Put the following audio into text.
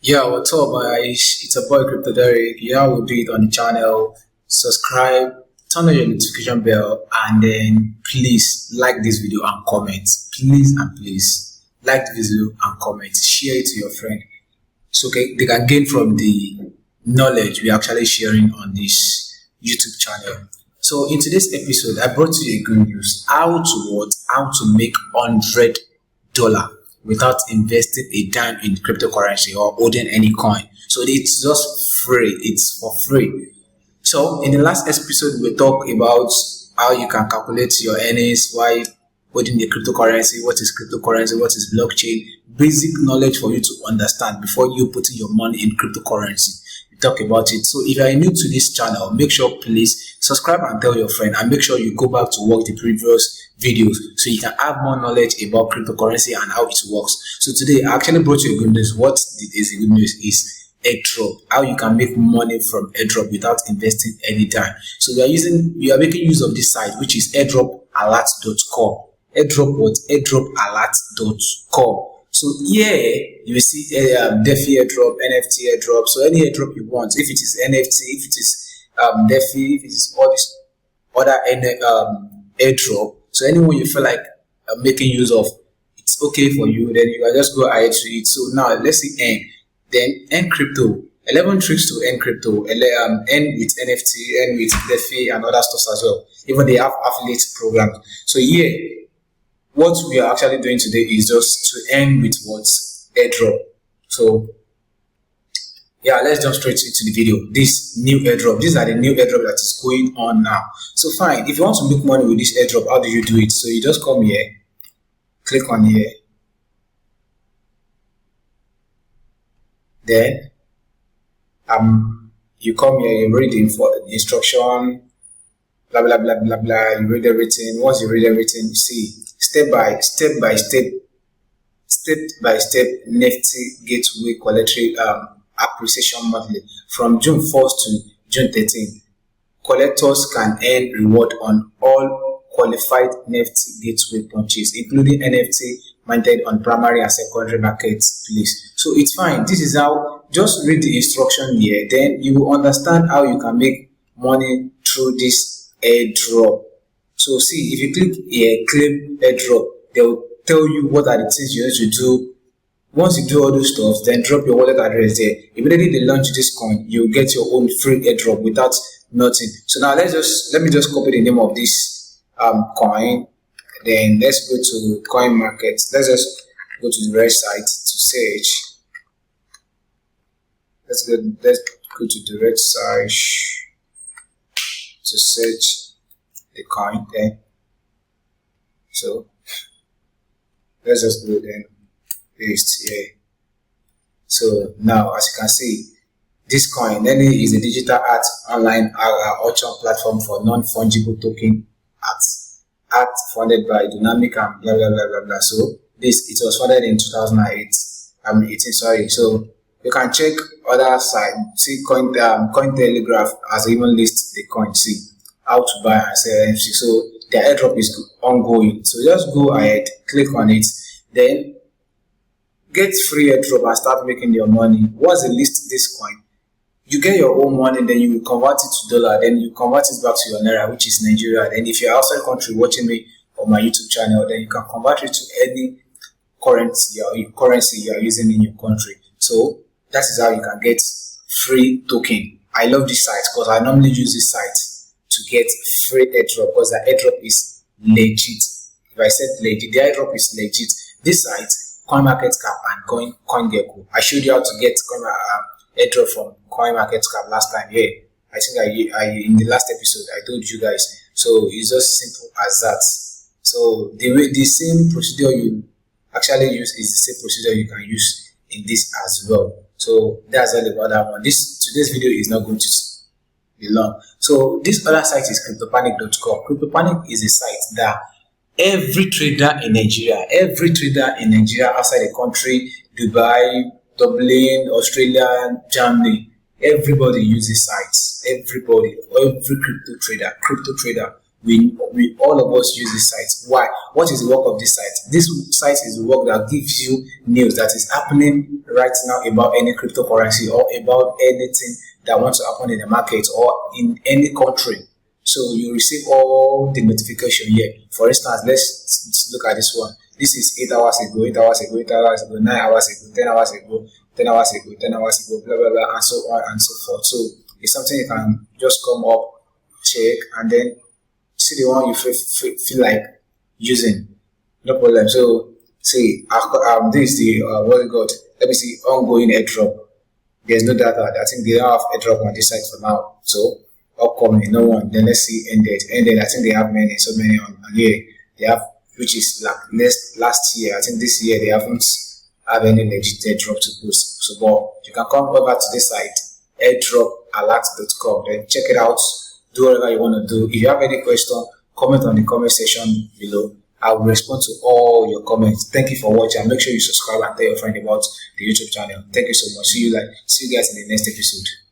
Yeah, what's up, guys? It's a boy Crypto Derek. Yeah, we'll do it on the channel. Subscribe, turn on your notification bell, and then please like this video and comment. Please and please like the video and comment. Share it to your friend so they can gain from the knowledge we're actually sharing on this YouTube channel. So in today's episode, I brought you a good news. How to make $100 without investing a dime in cryptocurrency or holding any coin. So it's just free. It's for free. So in the last episode, we talked about how you can calculate your earnings while holding the cryptocurrency, what is cryptocurrency, what is blockchain, basic knowledge for you to understand before you putting your money in cryptocurrency. We talk about it. So if you are new to this channel, make sure please subscribe and tell your friend, and make sure you go back to watch the previous videos so you can have more knowledge about cryptocurrency and how it works. So today I actually brought you a good news. What is the good news is airdrop, how you can make money from airdrop without investing any time. So we are making use of this site, which is airdropalert.com. airdropalert.com. So here you will see DeFi airdrop, NFT airdrop. So any airdrop you want, if it is NFT, if it is DeFi, if it is all this other airdrop. So anyone you feel like making use of, it's okay for you, then you can just go ahead to it. So now let's see N. Then N crypto. 11 tricks to N crypto. N with NFT, N with DeFi and other stuff as well. Even they have affiliate programs. So here, what we are actually doing today is just to end with what's airdrop. So yeah, let's jump straight into the video. This new airdrop. These are the new airdrop that is going on now. So fine, if you want to make money with this airdrop, how do you do it? So you just come here, click on here, then you come here, you read the instruction, blah blah blah blah blah. You read everything. Once you read everything, you see step by step Nifty gateway collectory appreciation monthly from June 1st to June 13th. Collectors can earn reward on all qualified NFT gateway punches, including NFT minted on primary and secondary markets, please. So it's fine. This is how, just read the instruction here, then you will understand how you can make money through this airdrop. So see, if you click here, claim airdrop, they will tell you what are the things you need to do. Once you do all those stuff, then drop your wallet address there. Immediately they launch this coin, you get your own free airdrop without nothing. So now let me just copy the name of this coin. Then let's go to coin market. Let's just go to the right site to search. Let's go to the right site to search the coin there. So let's just go then paste here. So now as you can see, this coin then is a digital art online auction platform for non-fungible token art funded by Dynamic and blah blah blah blah blah. So it was funded in 2008. So you can check other side. See Coin Telegraph has even listed the coin. See how to buy and sell NFC. So the airdrop is ongoing. So just go ahead, click on it, then get free airdrop and start making your money. Once they list this coin, you get your own money, then you convert it to dollar, then you convert it back to your naira, which is Nigeria. Then if you're outside country watching me on my YouTube channel, then you can convert it to any currency you are using in your country. So that is how you can get free token. I love this site because I normally use this site to get free airdrop because the airdrop is legit. If I said legit, the airdrop is legit. This site, CoinMarketCap and CoinGecko. I showed you how to get airdrop from CoinMarketCap last time. Yeah, I think I in the last episode I told you guys. So it's just simple as that. So the same procedure you actually use is the same procedure you can use in this as well. So that's all about that one. Today's video is not going to be long. So this other site is CryptoPanic.com. CryptoPanic is a site that every trader in Nigeria outside the country, Dubai, Dublin, Australia, Germany, everybody uses sites. Every crypto trader we all of us use this site. Why? What is the work of this site? This site is the work that gives you news that is happening right now about any cryptocurrency or about anything that wants to happen in the market or in any country. So you receive all the notification here. For instance, let's look at this one. This is 8 hours ago, 8 hours ago, 8 hours ago, 9 hours ago, 10 hours ago, 10 hours ago, 10 hours ago, blah blah blah, and so on and so forth. So it's something you can just come up, check, and then see the one you feel like using. No problem. So see, this is the what we got. Let me see, ongoing airdrop. There's no data. I think they don't have airdrop on this site for now. So upcoming, no one. Then let's see ended. I think they have so many on here. They have, which is like last year. I think this year they haven't have any legit airdrop to post. So but you can come over to this site, airdropalert.com, then check it out. Do whatever you want to do. If you have any question, comment on the comment section below. I will respond to all your comments. Thank you for watching. Make sure you subscribe and tell your friend about the YouTube channel. Thank you so much. See you guys in the next episode.